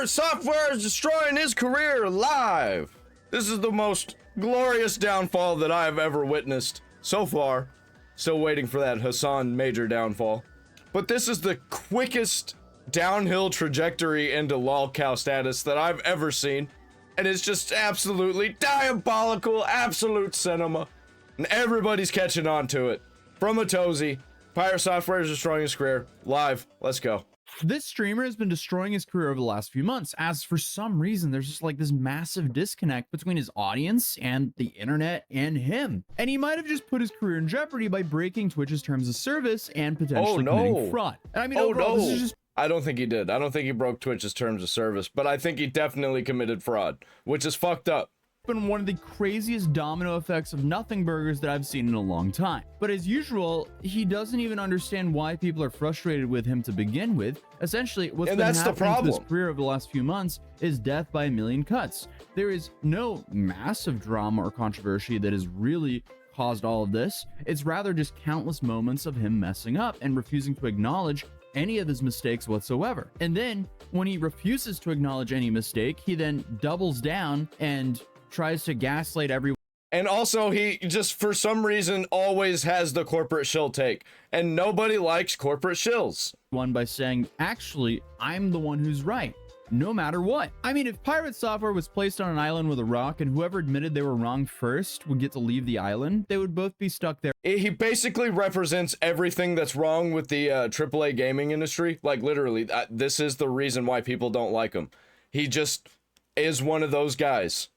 Pirate Software is destroying his career live. This is the most glorious downfall that I have ever witnessed so far. Still waiting for that Hassan major downfall. But this is the quickest downhill trajectory into lolcow status that I've ever seen. And it's just absolutely diabolical, absolute cinema. And everybody's catching on to it. From Atozy, Pirate Software is destroying his career live. Let's go. This streamer has been destroying his career over the last few months, as for some reason there's just like this massive disconnect between his audience and the internet and him. And he might have just put his career in jeopardy by breaking Twitch's terms of service and potentially committing fraud. And I mean, overall, this is just... I don't think he did. I don't think he broke Twitch's terms of service, but I think he definitely committed fraud, which is fucked up. Been one of the craziest domino effects of nothing burgers that I've seen in a long time. But as usual, he doesn't even understand why people are frustrated with him to begin with. Essentially, what's been happening to his career over the last few months is death by a million cuts. There is no massive drama or controversy that has really caused all of this. It's rather just countless moments of him messing up and refusing to acknowledge any of his mistakes whatsoever. And then when he refuses to acknowledge any mistake, he then doubles down and tries to gaslight everyone. And also, he just, for some reason, always has the corporate shill take. And nobody likes corporate shills. One by saying, actually, I'm the one who's right, no matter what. I mean, if Pirate Software was placed on an island with a rock and whoever admitted they were wrong first would get to leave the island, they would both be stuck there. He basically represents everything that's wrong with the AAA gaming industry. Like, literally, this is the reason why people don't like him. He just is one of those guys.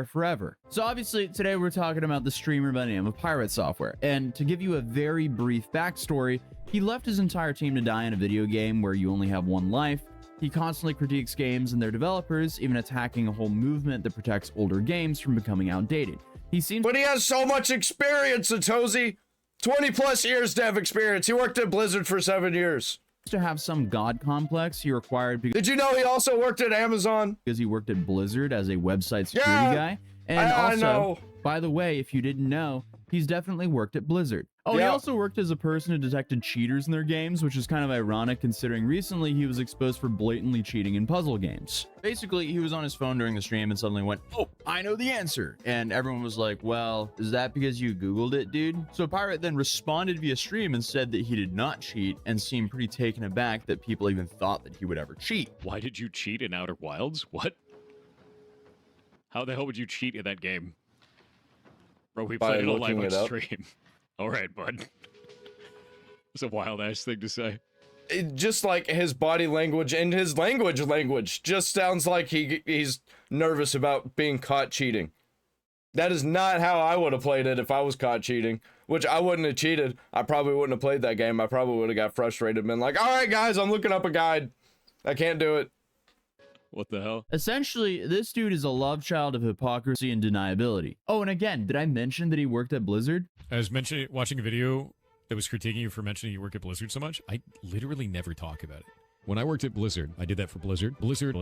Forever. So obviously today we're talking about the streamer by the name of Pirate Software, and to give you a very brief backstory, he left his entire team to die in a video game where you only have one life. He constantly critiques games and their developers, even attacking a whole movement that protects older games from becoming outdated. But he has so much experience, Atozy. 20 plus years dev experience. He worked at Blizzard for 7 years. To have some god complex he required. Did you know he also worked at Amazon? Because he worked at Blizzard as a website security guy. And also, by the way, if you didn't know, he's definitely worked at Blizzard. Oh, he also worked as a person who detected cheaters in their games, which is kind of ironic considering recently he was exposed for blatantly cheating in puzzle games. Basically, he was on his phone during the stream and suddenly went, "Oh, I know the answer." And everyone was like, "Well, is that because you Googled it, dude?" So Pirate then responded via stream and said that he did not cheat and seemed pretty taken aback that people even thought that he would ever cheat. Why did you cheat in Outer Wilds? What? How the hell would you cheat in that game? Bro, we played it all live on stream. All right, bud. It's a wild-ass thing to say. Just like his body language and his language just sounds like he's nervous about being caught cheating. That is not how I would have played it if I was caught cheating, which I wouldn't have cheated. I probably wouldn't have played that game. I probably would have got frustrated and been like, "All right, guys, I'm looking up a guide. I can't do it." What the hell? Essentially, this dude is a love child of hypocrisy and deniability. Oh, and again, did I mention that he worked at Blizzard? I was watching a video that was critiquing you for mentioning you work at Blizzard so much. I literally never talk about it. When I worked at Blizzard, I did that for Blizzard. Blizzard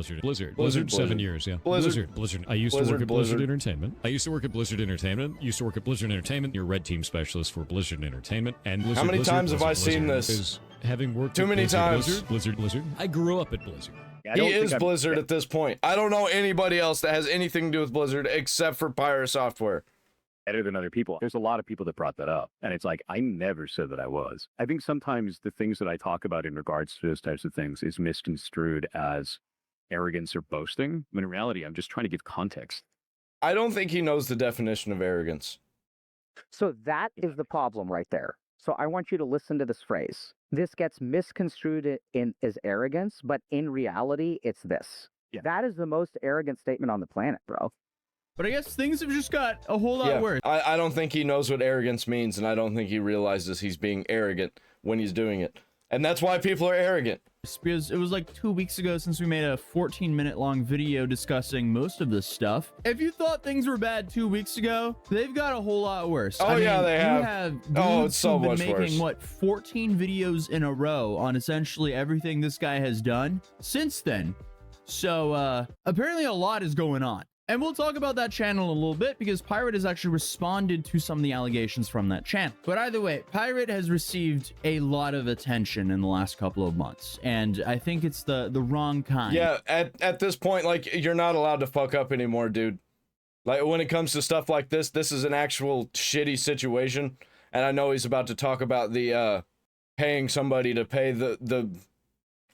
7 years, yeah. Blizzard. I used to work at Blizzard Entertainment. Used to work at Blizzard Entertainment. You're red team specialist for Blizzard Entertainment. And Blizzard, how many times have I seen this? Having worked too many times. Blizzard. I grew up at Blizzard. Yeah, he is Blizzard at this point. I don't know anybody else that has anything to do with Blizzard except for Pirate Software. Better than other people. There's a lot of people that brought that up. And it's like, I never said that I was. I think sometimes the things that I talk about in regards to those types of things is misconstrued as arrogance or boasting. When in reality, I'm just trying to give context. I don't think he knows the definition of arrogance. So that is the problem right there. So I want you to listen to this phrase. This gets misconstrued as arrogance, but in reality, it's this. Yeah. That is the most arrogant statement on the planet, bro. But I guess things have just got a whole lot worse. I don't think he knows what arrogance means, and I don't think he realizes he's being arrogant when he's doing it. And that's why people are arrogant. Because it was like 2 weeks ago since we made a 14-minute long video discussing most of this stuff. If you thought things were bad 2 weeks ago, they've got a whole lot worse. Oh, yeah, they have. You have it's so much making, worse. What, 14 videos in a row on essentially everything this guy has done since then. So, apparently a lot is going on. And we'll talk about that channel in a little bit because Pirate has actually responded to some of the allegations from that channel. But either way, Pirate has received a lot of attention in the last couple of months, and I think it's the wrong kind. Yeah, at this point, like, you're not allowed to fuck up anymore, dude. Like, when it comes to stuff like this is an actual shitty situation, and I know he's about to talk about the paying somebody to pay the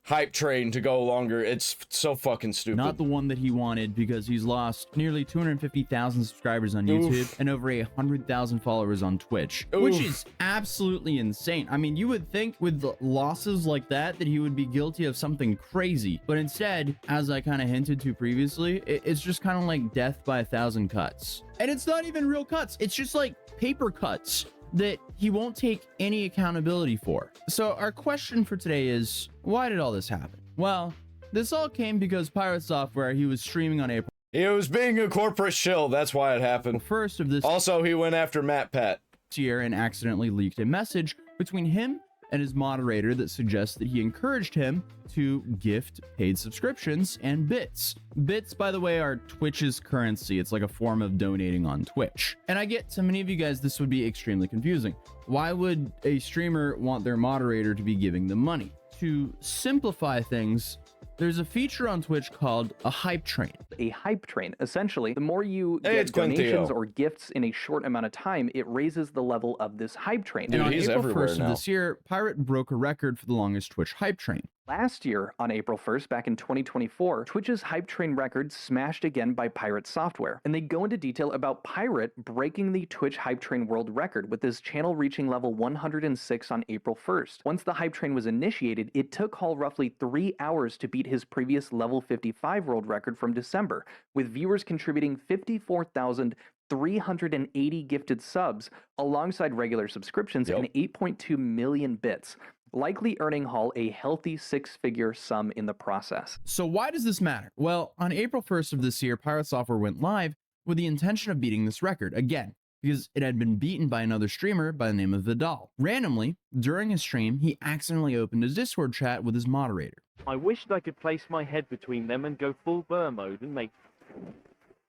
hype train to go longer. It's so fucking stupid. Not the one that he wanted, because he's lost nearly 250,000 subscribers on YouTube and over 100,000 followers on Twitch, which is absolutely insane. I mean, you would think with losses like that he would be guilty of something crazy, but instead, as I kind of hinted to previously, it's just kind of like death by 1,000 cuts. And it's not even real cuts. It's just like paper cuts that he won't take any accountability for. So our question for today is, why did all this happen? Well, this all came because Pirate Software, he was streaming on April. He was being a corporate shill, that's why it happened. First of this also, he went after MatPat year and accidentally leaked a message between him and his moderator that suggests that he encouraged him to gift paid subscriptions and bits. Bits, by the way, are Twitch's currency. It's like a form of donating on Twitch. And I get to many of you guys, this would be extremely confusing. Why would a streamer want their moderator to be giving them money? To simplify things, there's a feature on Twitch called a hype train. A hype train. Essentially, the more you get donations or gifts in a short amount of time, it raises the level of this hype train. Dude, and on April 1st of this year, Pirate broke a record for the longest Twitch hype train. Last year, on April 1st, back in 2024, Twitch's hype train record smashed again by Pirate Software. And they go into detail about Pirate breaking the Twitch hype train world record, with his channel reaching level 106 on April 1st. Once the hype train was initiated, it took Hall roughly 3 hours to beat his previous level 55 world record from December, with viewers contributing 54,380 gifted subs alongside regular subscriptions and 8.2 million bits, likely earning Hall a healthy six-figure sum in the process. So why does this matter? Well, on April 1st of this year, Pirate Software went live with the intention of beating this record again, because it had been beaten by another streamer by the name of Vidal. Randomly, during his stream, he accidentally opened his Discord chat with his moderator. I wished I could place my head between them and go full burr mode and make...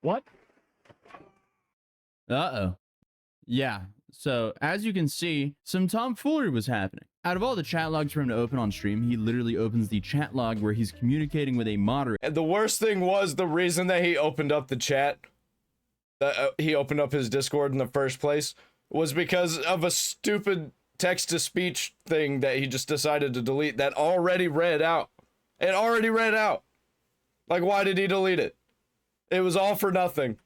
What? Uh-oh. Yeah, so as you can see, some tomfoolery was happening. Out of all the chat logs for him to open on stream, he literally opens the chat log where he's communicating with a moderator. And the worst thing was the reason that he opened up the chat, he opened up his Discord in the first place, was because of a stupid text-to-speech thing that he just decided to delete that already read out. It already read out. Like, why did he delete it? It was all for nothing.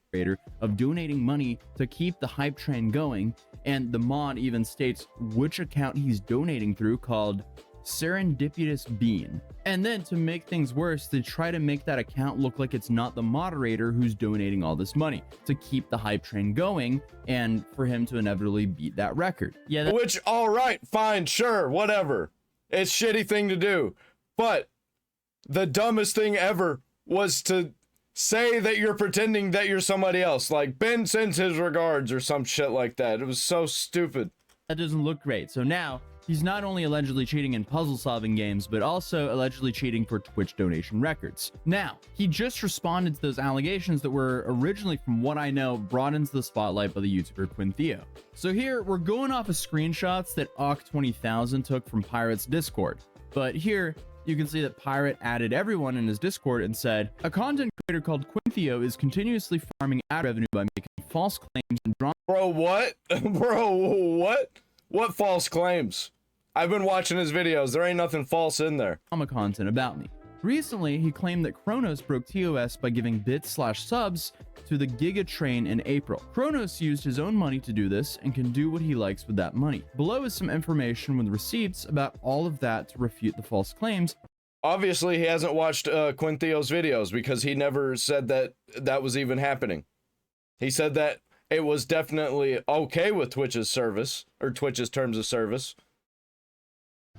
Of donating money to keep the hype train going, and the mod even states which account he's donating through, called Serendipitous Bean. And then to make things worse, they try to make that account look like it's not the moderator who's donating all this money to keep the hype train going and for him to inevitably beat that record. Yeah, which, all right, fine, sure, whatever. It's a shitty thing to do, but the dumbest thing ever was to say that you're pretending that you're somebody else, like Ben sends his regards or some shit like that. It was so stupid. That doesn't look great. So now he's not only allegedly cheating in puzzle solving games, but also allegedly cheating for Twitch donation records. Now, he just responded to those allegations that were originally, from what I know, brought into the spotlight by the YouTuber Quintheo. So here we're going off of screenshots that Awk20,000 took from Pirate's Discord. But here you can see that Pirate added everyone in his Discord and said, a content creator called Quintheo is continuously farming ad revenue by making false claims and drama. Bro, what? Bro, what? What false claims? I've been watching his videos. There ain't nothing false in there. Content about me. Recently, he claimed that Kronos broke TOS by giving bits/subs to the Giga Train in April. Kronos used his own money to do this and can do what he likes with that money. Below is some information with receipts about all of that to refute the false claims. Obviously, he hasn't watched Quintheo's videos because he never said that that was even happening. He said that it was definitely okay with Twitch's service, or Twitch's terms of service.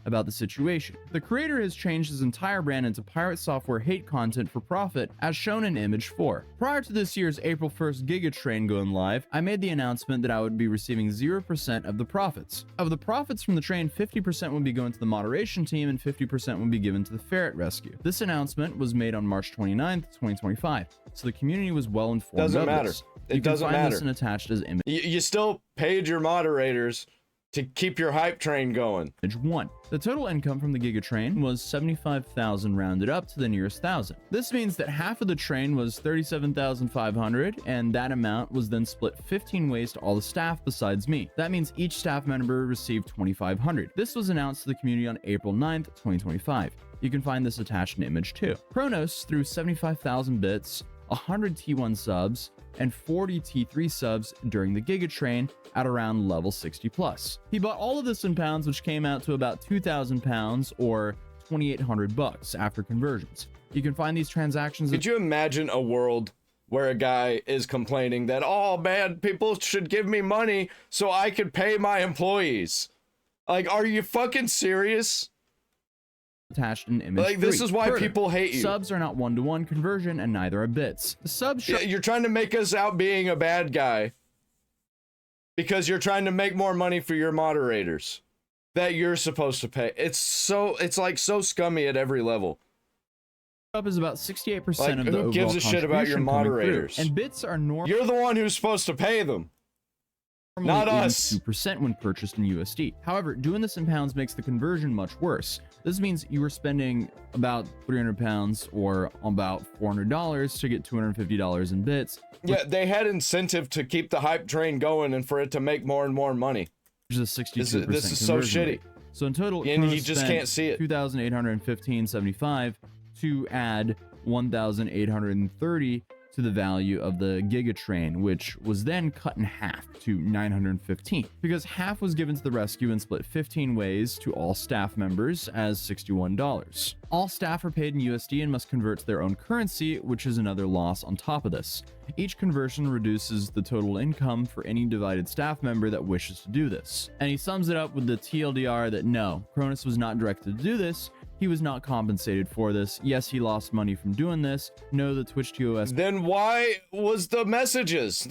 about the situation. The creator has changed his entire brand into pirate software hate content for profit, as shown in image 4. Prior to this year's April 1st Giga Train going live, I made the announcement that I would be receiving 0% of the profits. Of the profits from the train, 50% would be going to the moderation team and 50% would be given to the ferret rescue. This announcement was made on March 29th, 2025, so the community was well informed. Doesn't of matter. This. It doesn't matter. This and attached as image. You still paid your moderators to keep your hype train going. Image 1. The total income from the Giga Train was 75,000 rounded up to the nearest thousand. This means that half of the train was 37,500, and that amount was then split 15 ways to all the staff besides me. That means each staff member received 2,500. This was announced to the community on April 9th, 2025. You can find this attached in image 2. Kronos threw 75,000 bits, 100 T1 subs, and 40 T3 subs during the Giga Train at around level 60 plus. He bought all of this in pounds, which came out to about 2,000 pounds or 2,800 bucks after conversions. You can find these transactions. Could you imagine a world where a guy is complaining that, oh man, people should give me money so I could pay my employees? Like, are you fucking serious? Attached in image like 3. This is why Further, people hate you. Subs are not one-to-one conversion, and neither are bits. The subs you're trying to make us out being a bad guy because you're trying to make more money for your moderators that you're supposed to pay. It's like so scummy at every level. Up is about 68% like, of the who overall gives a shit about your moderators? And bits are normal. You're the one who's supposed to pay them. Not us. 2% when purchased in USD. However, doing this in pounds makes the conversion much worse. This means you were spending about 300 pounds or about $400 to get $250 in bits. Yeah, they had incentive to keep the hype train going and for it to make more and more money. Which is a 62% This is so shitty. rate. So in total, and you just can't see it. 2,815.75 to add 1,830 to the value of the Giga Train, which was then cut in half to 915, because half was given to the rescue and split 15 ways to all staff members as $61. All staff are paid in USD and must convert to their own currency, which is another loss on top of this. Each conversion reduces the total income for any divided staff member that wishes to do this. And he sums it up with the TLDR that no, Cronus was not directed to do this. He was not compensated for this. Yes, he lost money from doing this. No, the Twitch TOS. Then why was the messages?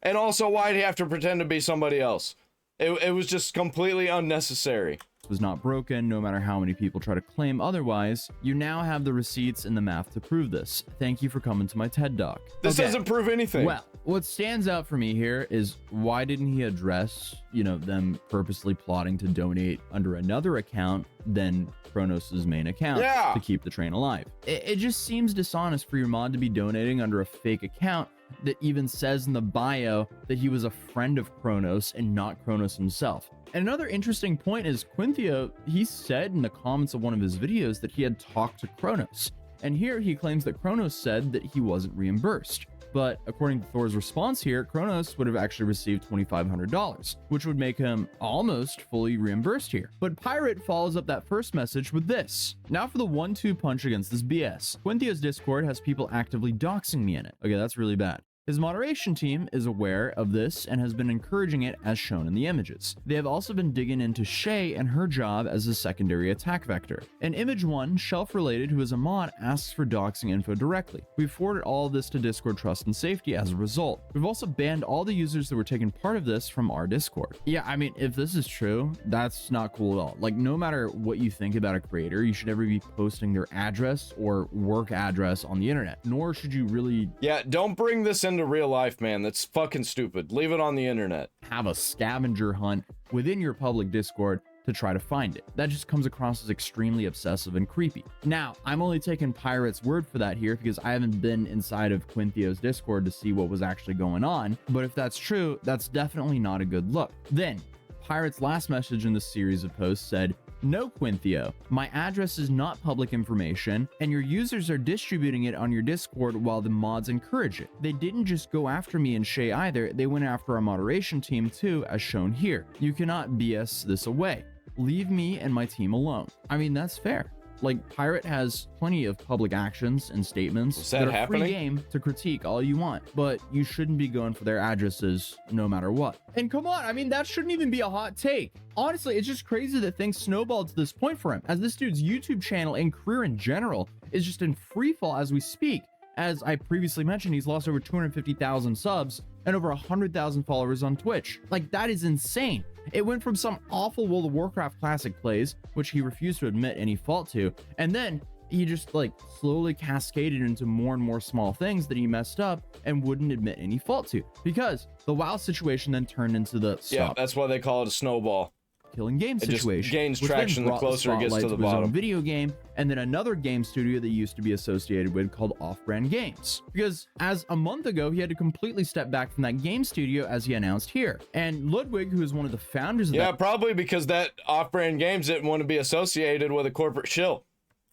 And also, why'd he have to pretend to be somebody else? It was just completely unnecessary. Was not broken, no matter how many people try to claim otherwise. You now have the receipts and the math to prove this. Thank you for coming to my TED Talk. This doesn't prove anything. Well, what stands out for me here is why didn't he address, them purposely plotting to donate under another account than Kronos' main account to keep the train alive? It just seems dishonest for your mod to be donating under a fake account that even says in the bio that he was a friend of Kronos and not Kronos himself. And another interesting point is Quintheo, he said in the comments of one of his videos that he had talked to Kronos. And here he claims that Kronos said that he wasn't reimbursed. But according to Thor's response here, Kronos would have actually received $2,500, which would make him almost fully reimbursed here. But Pirate follows up that first message with this. Now for the 1-2 punch against this BS. Quintheo's Discord has people actively doxing me in it. Okay, that's really bad. His moderation team is aware of this and has been encouraging it as shown in the images. They have also been digging into Shay and her job as a secondary attack vector. In image 1, Shelf Related, who is a mod, asks for doxing info directly. We've forwarded all of this to Discord Trust and Safety as a result. We've also banned all the users that were taking part of this from our Discord. Yeah, I mean, if this is true, that's not cool at all. Like, no matter what you think about a creator, you should never be posting their address or work address on the internet, nor should you really... Yeah, don't bring this into real life, man. That's fucking stupid. Leave it on the internet. Have a scavenger hunt within your public Discord to try to find it. That just comes across as extremely obsessive and creepy. Now, I'm only taking Pirate's word for that here because I haven't been inside of Quintheo's Discord to see what was actually going on, but if that's true, that's definitely not a good look. Then, Pirate's last message in this series of posts said, "No, Quintheo, my address is not public information, and your users are distributing it on your Discord while the mods encourage it. They didn't just go after me and Shay either, they went after our moderation team too, as shown here. You cannot BS this away. Leave me and my team alone." I mean, that's fair. Like, Pirate has plenty of public actions and statements that are happening? free game to critique all you want, but you shouldn't be going for their addresses no matter what. And come on, I mean, that shouldn't even be a hot take. Honestly, it's just crazy that things snowballed to this point for him, as this dude's YouTube channel and career in general is just in free fall as we speak. As I previously mentioned, he's lost over 250,000 subs and over 100,000 followers on Twitch. Like, that is insane. It went from some awful World of Warcraft classic plays, which he refused to admit any fault to, and then he just like slowly cascaded into more and more small things that he messed up and wouldn't admit any fault to, because the WoW situation then turned into the yeah, that's why they call it a snowball. Killing game situation. Just gains traction the closer it gets to the bottom. Video game, and then another game studio that used to be associated with called Off-Brand Games. Because as a month ago, he had to completely step back from that game studio, as he announced here. And Ludwig, who is one of the founders of that, probably because that Off-Brand Games didn't want to be associated with a corporate shill.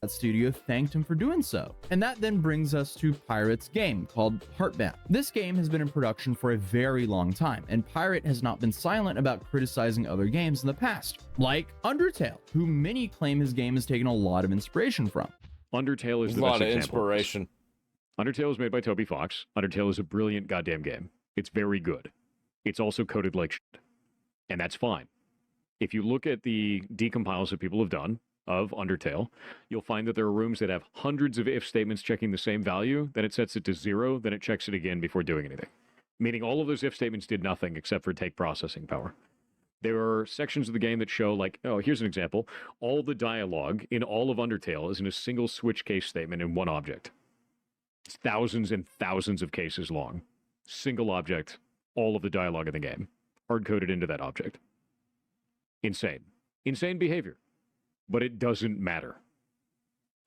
That studio thanked him for doing so. And that then brings us to Pirate's game called Heartbound. This game has been in production for a very long time, and Pirate has not been silent about criticizing other games in the past, like Undertale, who many claim his game has taken a lot of inspiration from. Undertale is the best example. A lot of inspiration. Undertale is made by Toby Fox. Undertale is a brilliant goddamn game. It's very good. It's also coded like shit. And that's fine. If you look at the decompiles that people have done of Undertale, you'll find that there are rooms that have hundreds of if statements checking the same value, then it sets it to 0, then it checks it again before doing anything. Meaning all of those if statements did nothing except for take processing power. There are sections of the game that show, like, oh, here's an example. All the dialogue in all of Undertale is in a single switch case statement in one object. It's thousands and thousands of cases long. Single object, all of the dialogue in the game, hard-coded into that object. Insane. Insane behavior. But it doesn't matter.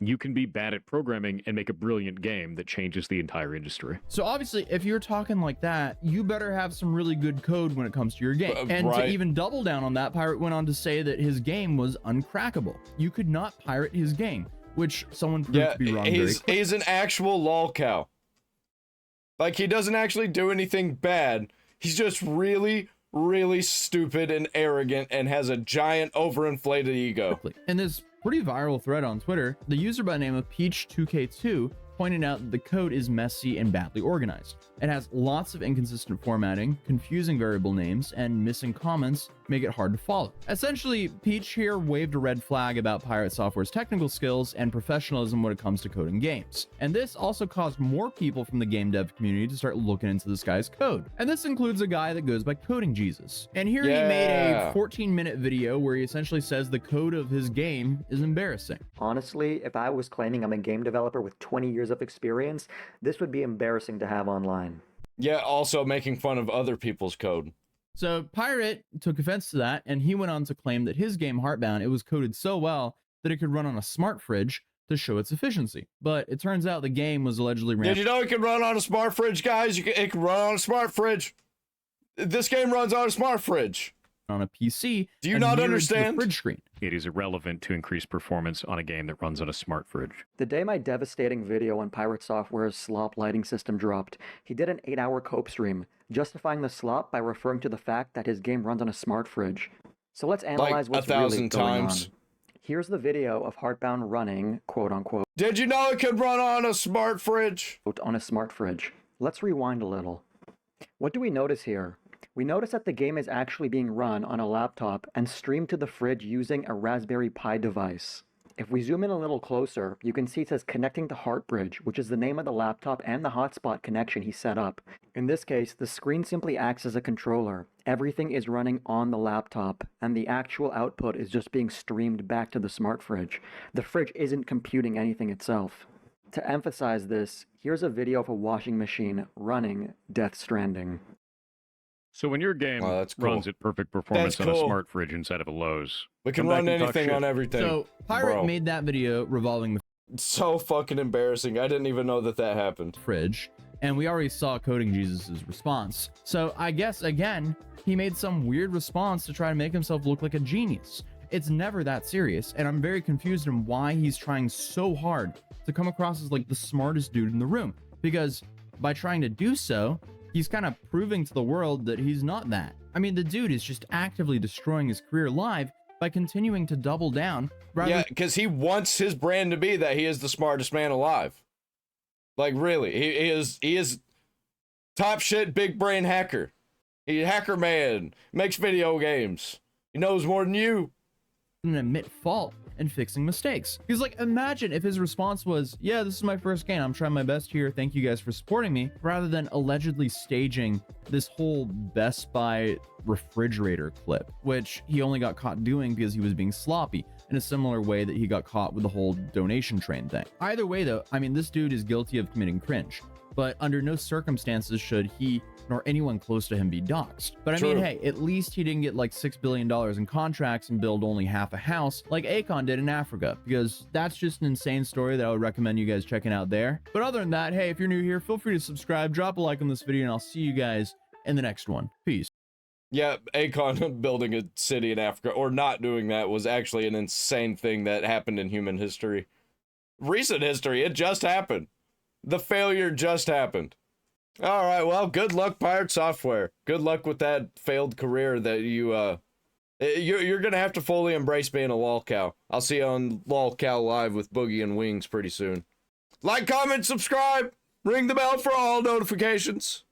You can be bad at programming and make a brilliant game that changes the entire industry. So obviously, if you're talking like that, you better have some really good code when it comes to your game. And right. To even double down on that, Pirate went on to say that his game was uncrackable. You could not pirate his game, which someone proved to be wrong. He's an actual lol cow. Like, he doesn't actually do anything bad. He's just really stupid and arrogant and has a giant overinflated ego. In this pretty viral thread on Twitter, the user by the name of Peach2K2 pointed out that the code is messy and badly organized. It has lots of inconsistent formatting, confusing variable names, and missing comments make it hard to follow. Essentially, Peach here waved a red flag about Pirate Software's technical skills and professionalism when it comes to coding games. And this also caused more people from the game dev community to start looking into this guy's code. And this includes a guy that goes by Coding Jesus. And here he made a 14-minute video where he essentially says the code of his game is embarrassing. Honestly, if I was claiming I'm a game developer with 20 years of experience, this would be embarrassing to have online. Yeah, also making fun of other people's code. So Pirate took offense to that, and he went on to claim that his game Heartbound, it was coded so well that it could run on a smart fridge to show its efficiency. But it turns out the game was allegedly ran. Did you know it can run on a smart fridge, guys? It can run on a smart fridge. This game runs on a smart fridge. On a PC. Do you not understand? Fridge screen. It is irrelevant to increase performance on a game that runs on a smart fridge. The day my devastating video on Pirate Software's slop lighting system dropped, he did an 8-hour cope stream, justifying the slop by referring to the fact that his game runs on a smart fridge. So let's analyze what's really going on. Here's the video of Heartbound running, quote unquote. Did you know it could run on a smart fridge? On a smart fridge. Let's rewind a little. What do we notice here? We notice that the game is actually being run on a laptop and streamed to the fridge using a Raspberry Pi device. If we zoom in a little closer, you can see it says connecting to Heartbridge, which is the name of the laptop and the hotspot connection he set up. In this case, the screen simply acts as a controller. Everything is running on the laptop, and the actual output is just being streamed back to the smart fridge. The fridge isn't computing anything itself. To emphasize this, here's a video of a washing machine running Death Stranding. So when your game runs at perfect performance on a smart fridge instead of a Lowe's, we can run anything on everything. So Pirate made that video revolving the so fucking embarrassing. I didn't even know that happened. Fridge, and we already saw Coding Jesus's response. So I guess again, he made some weird response to try to make himself look like a genius. It's never that serious, and I'm very confused in why he's trying so hard to come across as like the smartest dude in the room, because by trying to do so, he's kind of proving to the world that he's not that. I mean, the dude is just actively destroying his career live by continuing to double down. Yeah, because he wants his brand to be that he is the smartest man alive. Like, really, he is top shit, big brain hacker. He's a hacker man, makes video games. He knows more than you. And admit fault and fixing mistakes. Because, like, imagine if his response was, yeah, this is my first game, I'm trying my best here, thank you guys for supporting me, rather than allegedly staging this whole Best Buy refrigerator clip, which he only got caught doing because he was being sloppy, in a similar way that he got caught with the whole donation train thing. Either way, though, I mean, this dude is guilty of committing cringe, but under no circumstances should he nor anyone close to him be doxxed. But I mean, hey, at least he didn't get like $6 billion in contracts and build only half a house like Akon did in Africa, because that's just an insane story that I would recommend you guys checking out there. But other than that, hey, if you're new here, feel free to subscribe, drop a like on this video, and I'll see you guys in the next one. Peace. Yeah, Akon building a city in Africa, or not doing that, was actually an insane thing that happened in human history. Recent history, it just happened. The failure just happened. All right, well, good luck, Pirate Software. Good luck with that failed career that you're gonna have to fully embrace being a lolcow. I'll see you on lolcow live with Boogie and Wings pretty soon. Like, comment, subscribe, ring the bell for all notifications.